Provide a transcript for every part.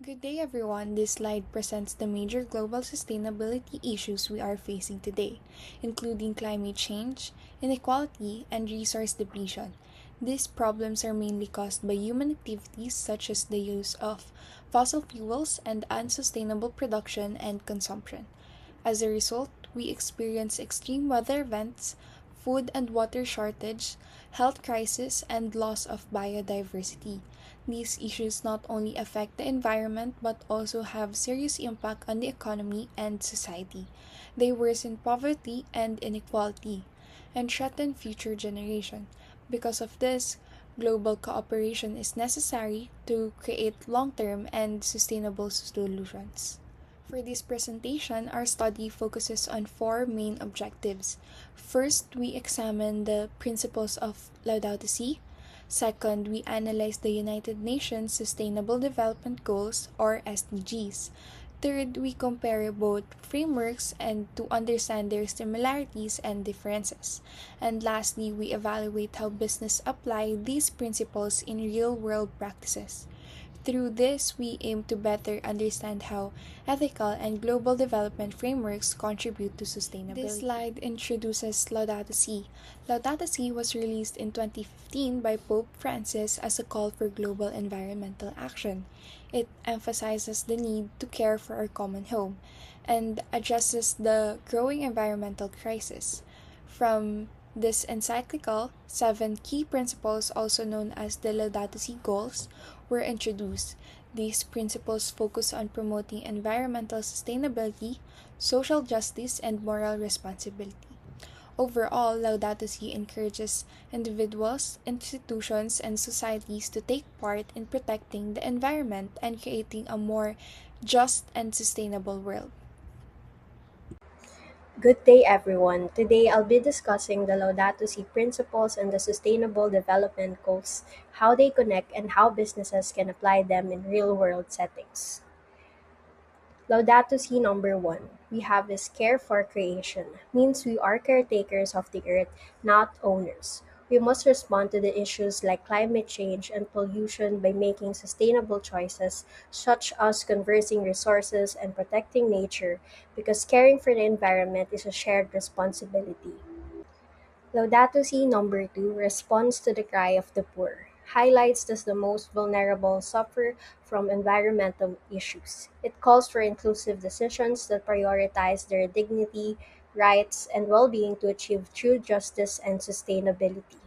Good day, everyone. This slide presents the major global sustainability issues we are facing today, including climate change, inequality, and resource depletion. These problems are mainly caused by human activities such as the use of fossil fuels and unsustainable production and consumption. As a result, we experience extreme weather events, food and water shortage, health crisis, and loss of biodiversity. These issues not only affect the environment but also have serious impact on the economy and society. They worsen poverty and inequality and threaten future generations. Because of this, global cooperation is necessary to create long-term and sustainable solutions. For this presentation, our study focuses on four main objectives. First, we examine the principles of Laudato Si. Second, we analyze the United Nations Sustainable Development Goals or SDGs. Third, we compare both frameworks and to understand their similarities and differences. And lastly, we evaluate how business apply these principles in real-world practices. Through this, we aim to better understand how ethical and global development frameworks contribute to sustainability. This slide introduces Laudato Si. Laudato Si was released in 2015 by Pope Francis as a call for global environmental action. It emphasizes the need to care for our common home and addresses the growing environmental crisis. From this encyclical, seven key principles, also known as the Laudato Si goals, were introduced. These principles focus on promoting environmental sustainability, social justice, and moral responsibility. Overall, Laudato Si encourages individuals, institutions, and societies to take part in protecting the environment and creating a more just and sustainable world. Good day, everyone. Today I'll be discussing the Laudato Si principles and the Sustainable Development Goals, how they connect, and how businesses can apply them in real world settings. Laudato Si number one. We have is care for creation, means we are caretakers of the earth, not owners. We must respond to the issues like climate change and pollution by making sustainable choices, such as conserving resources and protecting nature, because caring for the environment is a shared responsibility. Laudato Si number two responds to the cry of the poor, highlights that the most vulnerable suffer from environmental issues. It calls for inclusive decisions that prioritize their dignity, rights, and well-being to achieve true justice and sustainability.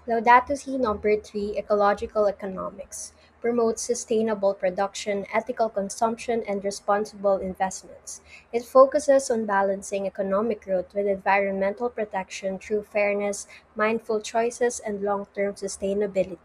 Laudato Si number three Ecological Economics promotes sustainable production, ethical consumption, and responsible investments. It focuses on balancing economic growth with environmental protection through fairness, mindful choices, and long-term sustainability.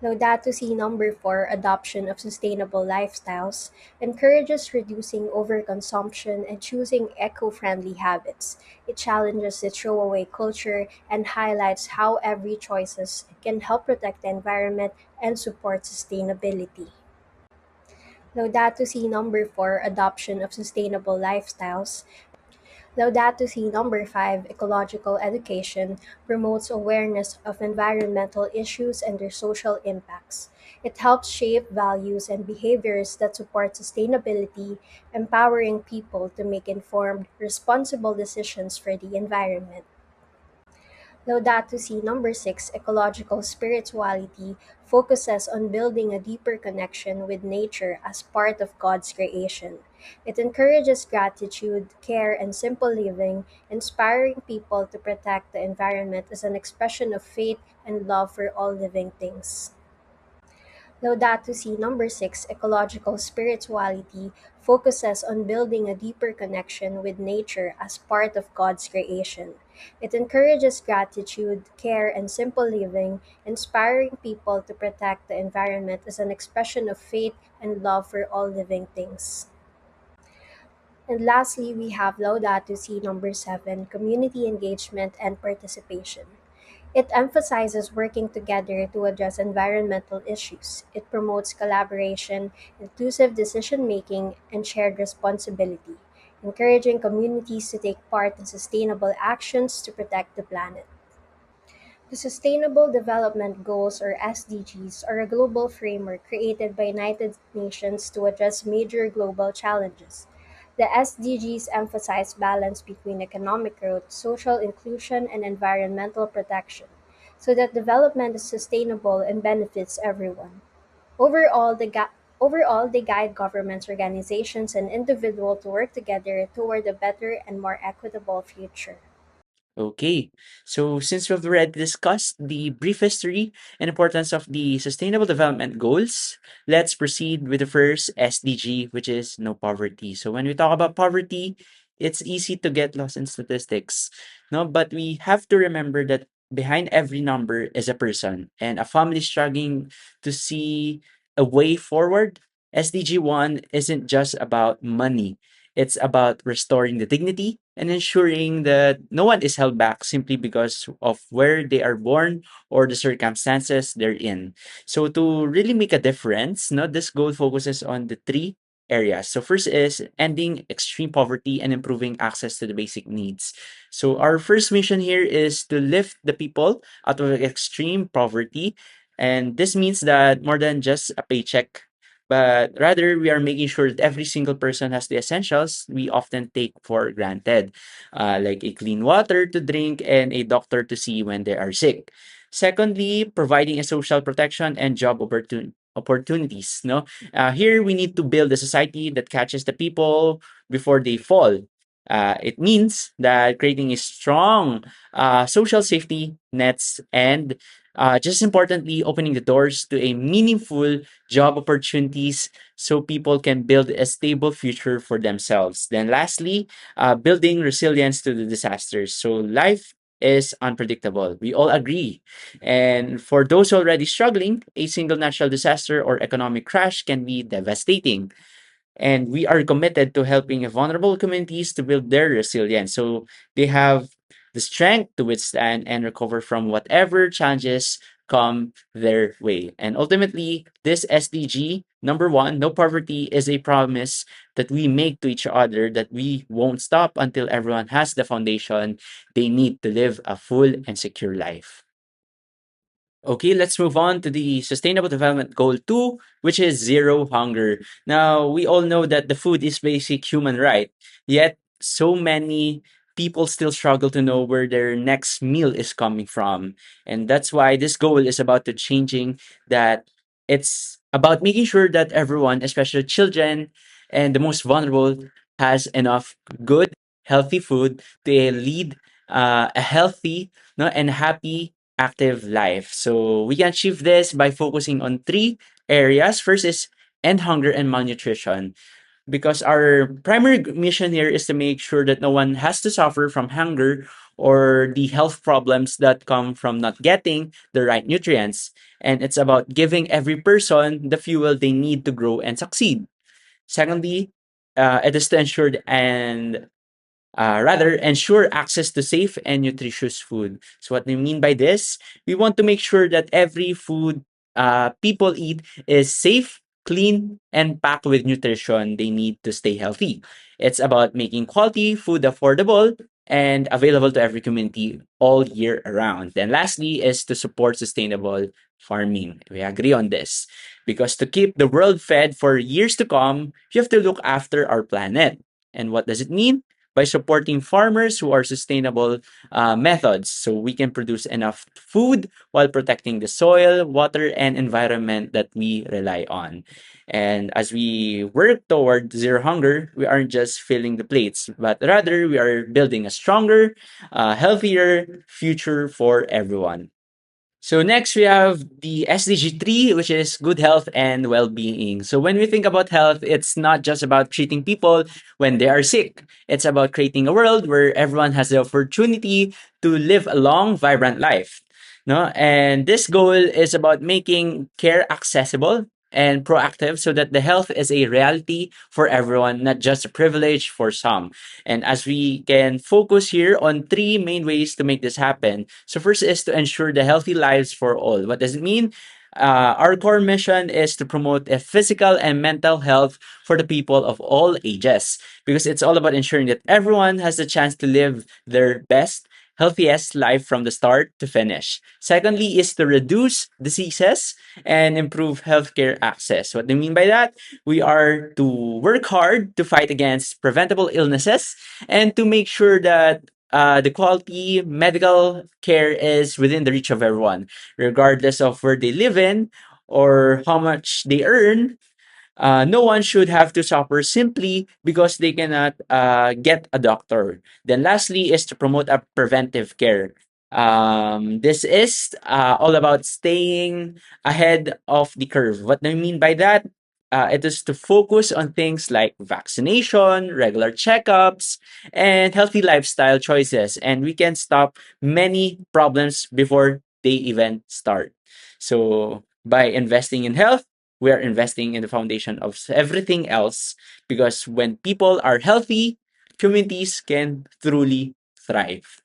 Laudato Si number four Adoption of Sustainable Lifestyles encourages reducing overconsumption and choosing eco-friendly habits. It challenges the throwaway culture and highlights how every choices can help protect the environment and support sustainability. Laudato Si number four Adoption of Sustainable Lifestyles Laudato Si number five Ecological Education promotes awareness of environmental issues and their social impacts. It helps shape values and behaviors that support sustainability, empowering people to make informed, responsible decisions for the environment. Laudato Si number six Ecological Spirituality focuses on building a deeper connection with nature as part of God's creation. It encourages gratitude, care, and simple living, inspiring people to protect the environment as an expression of faith and love for all living things. Laudato Si number six Ecological Spirituality focuses on building a deeper connection with nature as part of God's creation. It encourages gratitude, care, and simple living, inspiring people to protect the environment as an expression of faith and love for all living things. And lastly, we have Laudato Si number seven Community Engagement and Participation. It emphasizes working together to address environmental issues. It promotes collaboration, inclusive decision making, and shared responsibility, encouraging communities to take part in sustainable actions to protect the planet. The Sustainable Development Goals or SDGs are a global framework created by United Nations to address major global challenges. The SDGs emphasize balance between economic growth, social inclusion, and environmental protection so that development is sustainable and benefits everyone. Overall, they guide governments, organizations, and individuals to work together toward a better and more equitable future. Okay, so since we've already discussed the brief history and importance of the Sustainable Development Goals, let's proceed with the first SDG, which is no poverty. So when we talk about poverty, it's easy to get lost in statistics, no? But we have to remember that behind every number is a person and a family struggling to see a way forward. SDG 1 isn't just about money. It's about restoring the dignity and ensuring that no one is held back simply because of where they are born or the circumstances they're in. So to really make a difference, no, this goal focuses on the three areas. So first is ending extreme poverty and improving access to the basic needs. So our first mission here is to lift the people out of extreme poverty. And this means that more than just a paycheck, but rather we are making sure that every single person has the essentials we often take for granted, like a clean water to drink and a doctor to see when they are sick. Secondly, providing a social protection and job opportunities. No, here we need to build a society that catches the people before they fall. It means that creating a strong social safety nets and just importantly, opening the doors to a meaningful job opportunities so people can build a stable future for themselves. Then, lastly, building resilience to the disasters. So, life is unpredictable. We all agree. And for those already struggling, a single natural disaster or economic crash can be devastating, and we are committed to helping vulnerable communities to build their resilience so they have the strength to withstand and recover from whatever challenges come their way. And ultimately, this SDG, number one, no poverty, is a promise that we make to each other that we won't stop until everyone has the foundation they need to live a full and secure life. Okay, let's move on to the Sustainable Development Goal 2, which is zero hunger. Now, we all know that the food is basic human right, yet so many people still struggle to know where their next meal is coming from. And that's why this goal is about to changing that. It's about making sure that everyone, especially children and the most vulnerable, has enough good, healthy food to lead a healthy, no, and happy active life. So we can achieve this by focusing on three areas. First is end hunger and malnutrition, because our primary mission here is to make sure that no one has to suffer from hunger or the health problems that come from not getting the right nutrients. And it's about giving every person the fuel they need to grow and succeed. Secondly, it is to ensure and rather ensure access to safe and nutritious food. So what we mean by this, we want to make sure that every food people eat is safe, clean, and packed with nutrition they need to stay healthy. It's about making quality food affordable and available to every community all year around. Then lastly is to support sustainable farming. We agree on this because to keep the world fed for years to come, we have to look after our planet. And what does it mean? By supporting farmers who are sustainable methods so we can produce enough food while protecting the soil, water, and environment that we rely on. And as we work toward zero hunger, we aren't just filling the plates, but rather we are building a stronger, healthier future for everyone. So next we have the SDG 3, which is good health and well-being. So when we think about health, it's not just about treating people when they are sick. It's about creating a world where everyone has the opportunity to live a long, vibrant life. No? And this goal is about making care accessible and proactive so that the health is a reality for everyone, not just a privilege for some. And as we can focus here on three main ways to make this happen. So first is to ensure the healthy lives for all. What does it mean? Our core mission is to promote a physical and mental health for the people of all ages, because it's all about ensuring that everyone has the chance to live their best healthiest life from the start to finish. Secondly is to reduce diseases and improve healthcare access. What do I mean by that? We are to work hard to fight against preventable illnesses and to make sure that the quality medical care is within the reach of everyone, regardless of where they live in or how much they earn. No one should have to suffer simply because they cannot get a doctor. Then, lastly, is to promote a preventive care. This is all about staying ahead of the curve. What do I mean by that? It is to focus on things like vaccination, regular checkups, and healthy lifestyle choices. And we can stop many problems before they even start. So, by investing in health, we are investing in the foundation of everything else, because when people are healthy, communities can truly thrive.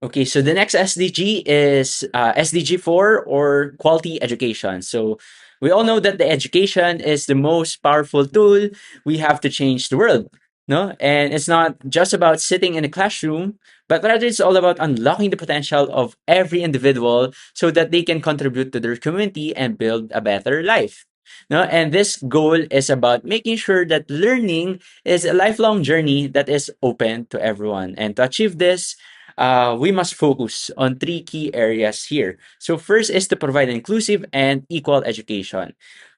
Okay, so the next SDG is SDG 4, or quality education. So we all know that the education is the most powerful tool we have to change the world. No? And it's not just about sitting in a classroom, but rather it's all about unlocking the potential of every individual so that they can contribute to their community and build a better life. No? And this goal is about making sure that learning is a lifelong journey that is open to everyone. And to achieve this, we must focus on three key areas here. So, first is to provide inclusive and equal education.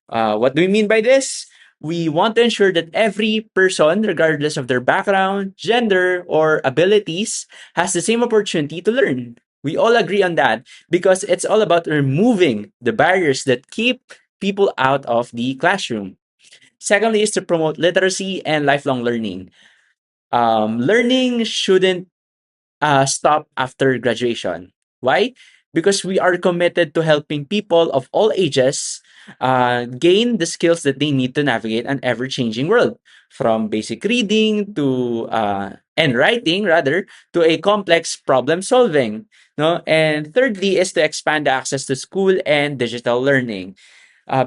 What do we mean by this? We want to ensure that every person, regardless of their background, gender, or abilities, has the same opportunity to learn. We all agree on that because it's all about removing the barriers that keep people out of the classroom. Secondly, is to promote literacy and lifelong learning. Learning shouldn't stop after graduation. Why? Because we are committed to helping people of all ages gain the skills that they need to navigate an ever changing world, from basic reading to and writing, rather, to a complex problem solving. No? And thirdly is to expand access to school and digital learning.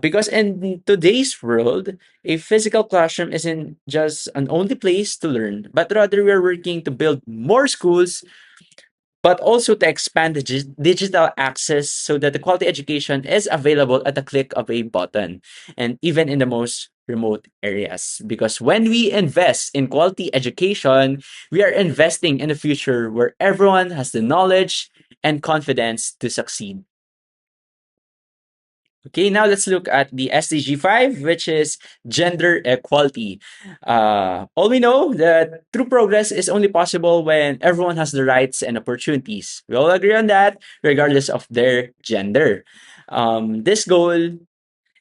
Because in today's world, a physical classroom isn't just an only place to learn, but rather we're working to build more schools, but also to expand the digital access so that the quality education is available at the click of a button, and even in the most remote areas. Because when we invest in quality education, we are investing in a future where everyone has the knowledge and confidence to succeed. Okay, now let's look at the SDG 5, which is gender equality. All we know that true progress is only possible when everyone has the rights and opportunities. We all agree on that, regardless of their gender. This goal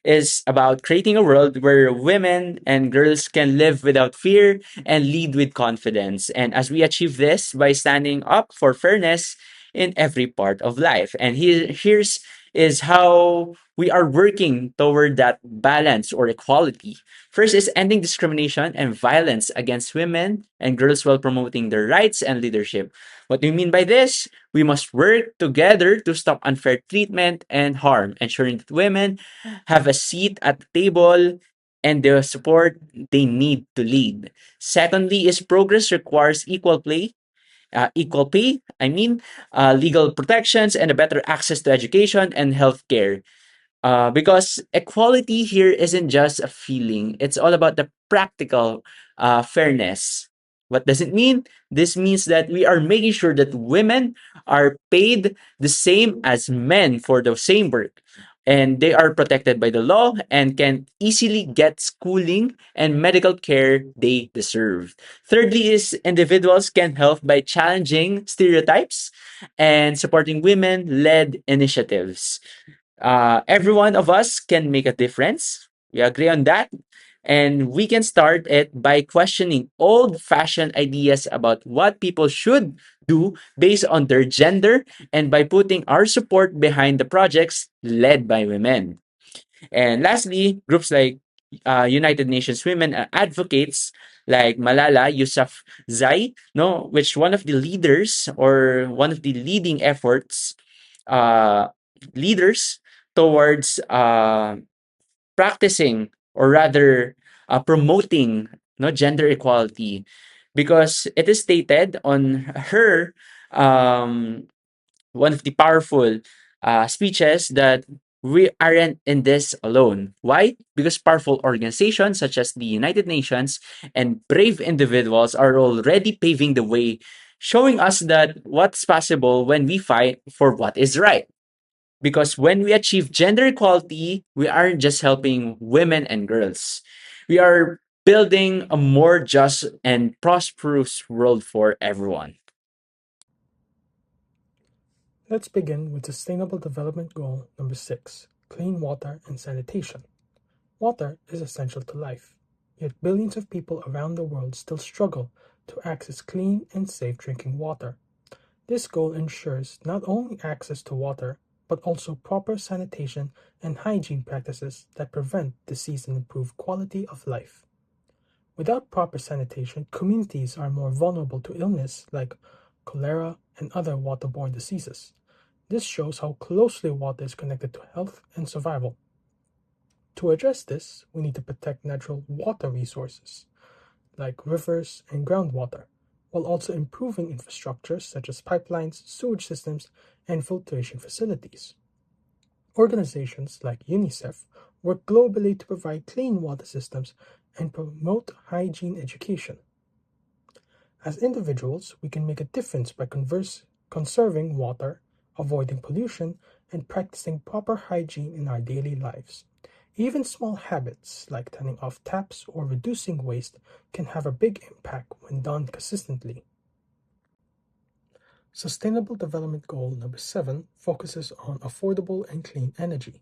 is about creating a world where women and girls can live without fear and lead with confidence. And as we achieve this by standing up for fairness in every part of life. And here's is how we are working toward that balance or equality. First is ending discrimination and violence against women and girls while promoting their rights and leadership. What do you mean by this? We must work together to stop unfair treatment and harm, ensuring that women have a seat at the table and the support they need to lead. Secondly, is progress requires equal pay, legal protections, and a better access to education and healthcare. Because equality here isn't just a feeling, it's all about the practical fairness. What does it mean? This means that we are making sure that women are paid the same as men for the same work. And they are protected by the law and can easily get schooling and medical care they deserve. Thirdly, is individuals can help by challenging stereotypes and supporting women led initiatives. Every one of us can make a difference. We agree on that. And we can start it by questioning old fashioned ideas about what people should do based on their gender, and by putting our support behind the projects led by women. And lastly, groups like United Nations Women Advocates like Malala Yousafzai, no, which one of the leaders or one of the leading efforts uh, leaders towards practicing, or rather promoting, no, gender equality. because it is stated on her um, one of the powerful speeches that we aren't in this alone. Why? Because powerful organizations such as the United Nations and brave individuals are already paving the way, showing us that what's possible when we fight for what is right. Because when we achieve gender equality, we aren't just helping women and girls. We are building a more just and prosperous world for everyone. Let's begin with Sustainable Development Goal number 6, clean water and sanitation. Water is essential to life, yet billions of people around the world still struggle to access clean and safe drinking water. This goal ensures not only access to water, but also proper sanitation and hygiene practices that prevent disease and improve quality of life. Without proper sanitation, communities are more vulnerable to illness like cholera and other waterborne diseases. This shows how closely water is connected to health and survival. To address this, we need to protect natural water resources like rivers and groundwater, while also improving infrastructures such as pipelines, sewage systems, and filtration facilities. Organizations like UNICEF work globally to provide clean water systems and promote hygiene education. As individuals, we can make a difference by conserving water, avoiding pollution, and practicing proper hygiene in our daily lives. Even small habits like turning off taps or reducing waste can have a big impact when done consistently. Sustainable Development Goal number 7 focuses on affordable and clean energy.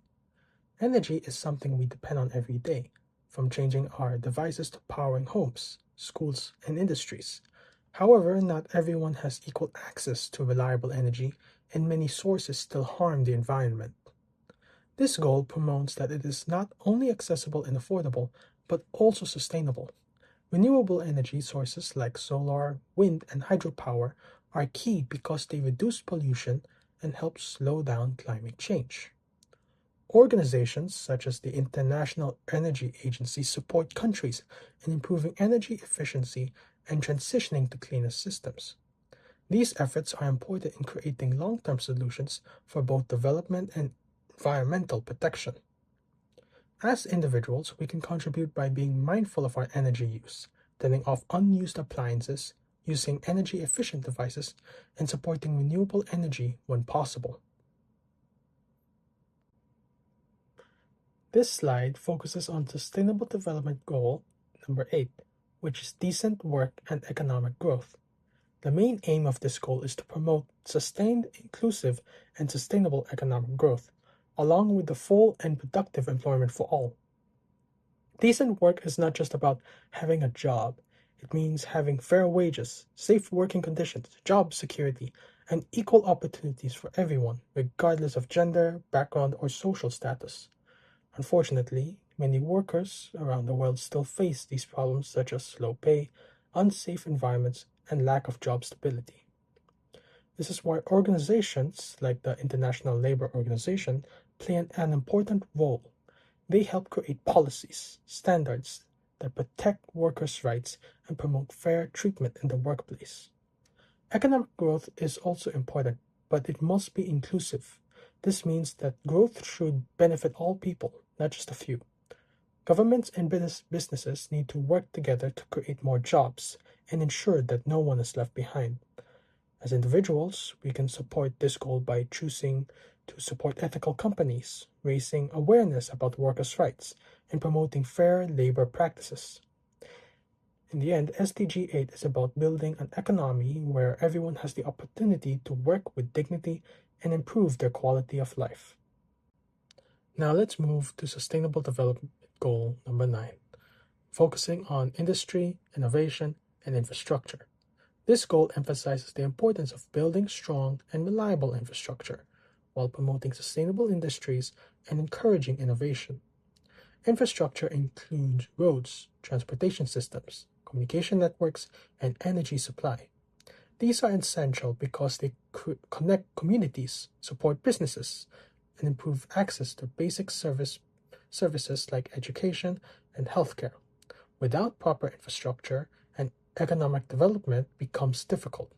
Energy is something we depend on every day, from changing our devices to powering homes, schools, and industries. However, not everyone has equal access to reliable energy, and many sources still harm the environment. This goal promotes that it is not only accessible and affordable, but also sustainable. Renewable energy sources like solar, wind, and hydropower are key because they reduce pollution and help slow down climate change. Organizations such as the International Energy Agency support countries in improving energy efficiency and transitioning to cleaner systems. These efforts are important in creating long-term solutions for both development and environmental protection. As individuals, we can contribute by being mindful of our energy use, turning off unused appliances, using energy-efficient devices, and supporting renewable energy when possible. This slide focuses on Sustainable Development Goal number 8, which is decent work and economic growth. The main aim of this goal is to promote sustained, inclusive, and sustainable economic growth, along with the full and productive employment for all. Decent work is not just about having a job. It means having fair wages, safe working conditions, job security, and equal opportunities for everyone, regardless of gender, background, or social status. Unfortunately, many workers around the world still face these problems such as low pay, unsafe environments, and lack of job stability. This is why organizations like the International Labour Organization play an important role. They help create policies, standards that protect workers' rights and promote fair treatment in the workplace. Economic growth is also important, but it must be inclusive. This means that growth should benefit all people, not just a few. Governments and businesses need to work together to create more jobs and ensure that no one is left behind. As individuals, we can support this goal by choosing to support ethical companies, raising awareness about workers' rights, and promoting fair labor practices. In the end, SDG 8 is about building an economy where everyone has the opportunity to work with dignity and improve their quality of life. Now let's move to Sustainable Development Goal number 9, focusing on industry, innovation, and infrastructure. This goal emphasizes the importance of building strong and reliable infrastructure while promoting sustainable industries and encouraging innovation. Infrastructure includes roads, transportation systems, communication networks, and energy supply. These are essential because they connect communities, support businesses, and improve access to basic services like education and healthcare. Without proper infrastructure, an economic development becomes difficult.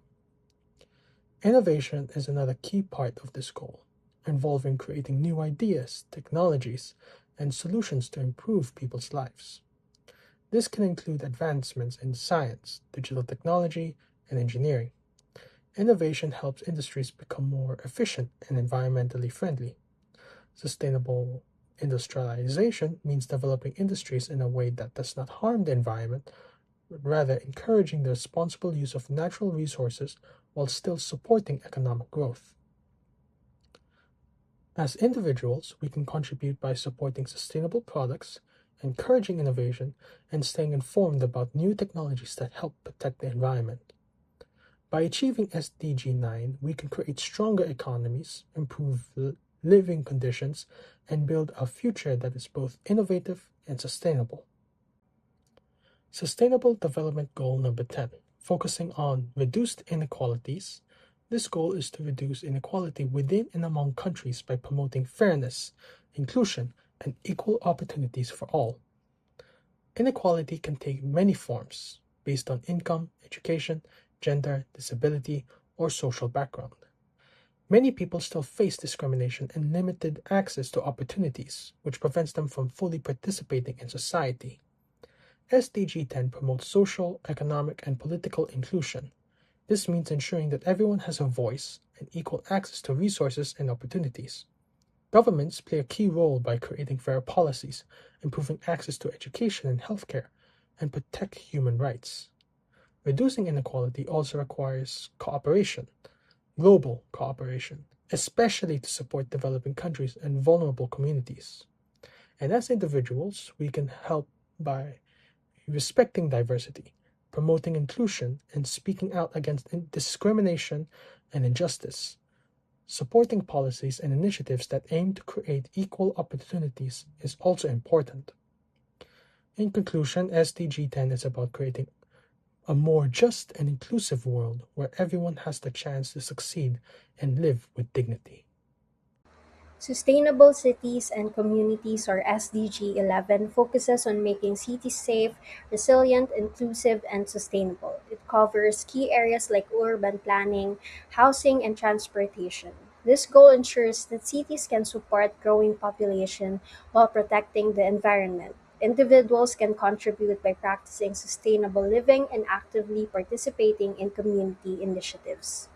Innovation is another key part of this goal, involving creating new ideas, technologies, and solutions to improve people's lives. This can include advancements in science, digital technology, and engineering. Innovation helps industries become more efficient and environmentally friendly. Sustainable industrialization means developing industries in a way that does not harm the environment, but rather encouraging the responsible use of natural resources while still supporting economic growth. As individuals, we can contribute by supporting sustainable products, encouraging innovation, and staying informed about new technologies that help protect the environment. By achieving SDG 9, we can create stronger economies, improve living conditions, and build a future that is both innovative and sustainable. Sustainable Development Goal number 10, focusing on reduced inequalities. This goal is to reduce inequality within and among countries by promoting fairness, inclusion, and equal opportunities for all. Inequality can take many forms based on income, education, gender, disability, or social background. Many people still face discrimination and limited access to opportunities, which prevents them from fully participating in society. SDG 10 promotes social, economic, and political inclusion. This means ensuring that everyone has a voice and equal access to resources and opportunities. Governments play a key role by creating fair policies, improving access to education and healthcare, and protect human rights. Reducing inequality also requires cooperation, global cooperation, especially to support developing countries and vulnerable communities. And as individuals, we can help by respecting diversity, promoting inclusion, and speaking out against discrimination and injustice. Supporting policies and initiatives that aim to create equal opportunities is also important. In conclusion, SDG 10 is about creating a more just and inclusive world where everyone has the chance to succeed and live with dignity. Sustainable Cities and Communities, or SDG 11, focuses on making cities safe, resilient, inclusive, and sustainable. It covers key areas like urban planning, housing, and transportation. This goal ensures that cities can support growing population while protecting the environment. Individuals can contribute by practicing sustainable living and actively participating in community initiatives.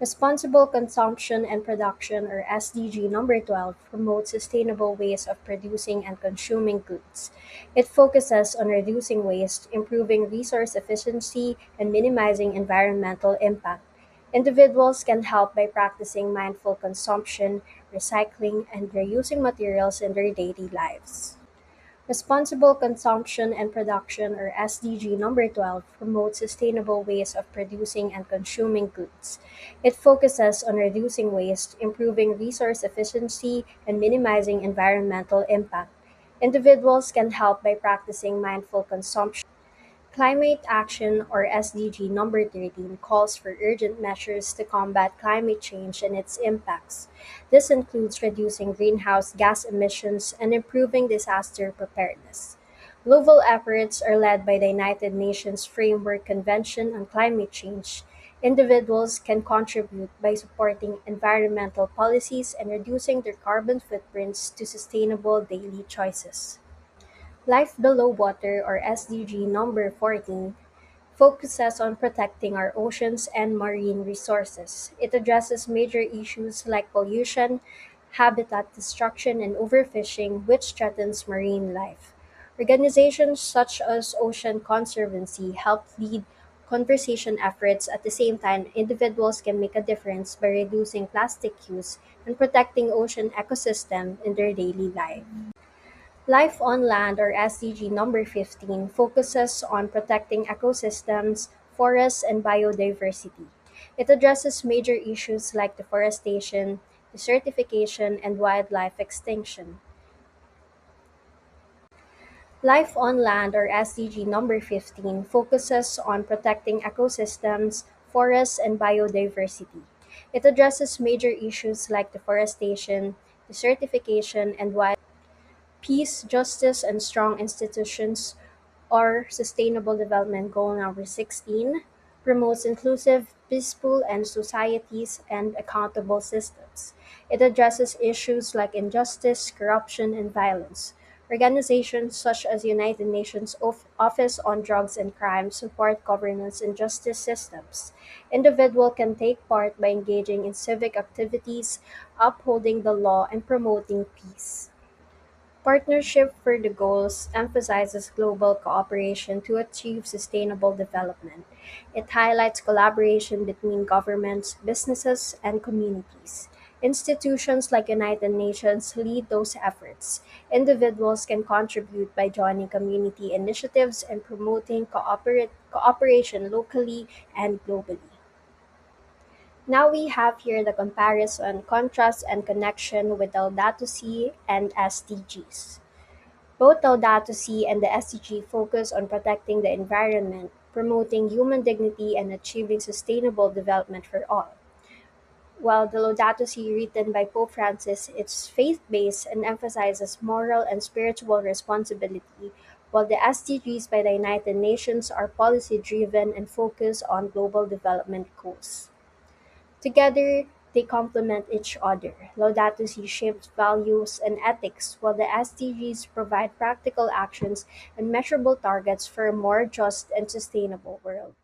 Responsible Consumption and Production, or SDG number 12, promotes sustainable ways of producing and consuming goods. It focuses on reducing waste, improving resource efficiency, and minimizing environmental impact. Individuals can help by practicing mindful consumption, recycling, and reusing materials in their daily lives. Responsible Consumption and Production, or SDG number 12, promotes sustainable ways of producing and consuming goods. It focuses on reducing waste, improving resource efficiency, and minimizing environmental impact. Individuals can help by practicing mindful consumption. Climate Action, or SDG number 13, calls for urgent measures to combat climate change and its impacts. This includes reducing greenhouse gas emissions and improving disaster preparedness. Global efforts are led by the United Nations Framework Convention on Climate Change. Individuals can contribute by supporting environmental policies and reducing their carbon footprints to sustainable daily choices. Life Below Water, or SDG number 14, focuses on protecting our oceans and marine resources. It addresses major issues like pollution, habitat destruction, and overfishing, which threatens marine life. Organizations such as Ocean Conservancy help lead conservation efforts. At the same time, individuals can make a difference by reducing plastic use and protecting ocean ecosystem in their daily life. Life on Land, or SDG number 15, focuses on protecting ecosystems, forests, and biodiversity. It addresses major issues like deforestation, desertification, and wildlife extinction. Life on Land, or SDG number 15, focuses on protecting ecosystems, forests, and biodiversity. It addresses major issues like deforestation, desertification, and wildlife. Peace, justice, and strong institutions or Sustainable Development Goal number 16, promotes inclusive, peaceful, and societies and accountable systems. It addresses issues like injustice, corruption, and violence. Organizations such as United Nations Office on Drugs and Crime support governance and justice systems. Individuals can take part by engaging in civic activities, upholding the law, and promoting peace. Partnership for the Goals emphasizes global cooperation to achieve sustainable development. It highlights collaboration between governments, businesses, and communities. Institutions like United Nations lead those efforts. Individuals can contribute by joining community initiatives and promoting cooperation locally and globally. Now we have here the comparison, contrast, and connection with Laudato Si and SDGs. Both Laudato Si and the SDG focus on protecting the environment, promoting human dignity, and achieving sustainable development for all. While the Laudato Si written by Pope Francis is faith-based and emphasizes moral and spiritual responsibility, while the SDGs by the United Nations are policy-driven and focus on global development goals. Together, they complement each other. Laudato Si shapes values and ethics, while the SDGs provide practical actions and measurable targets for a more just and sustainable world.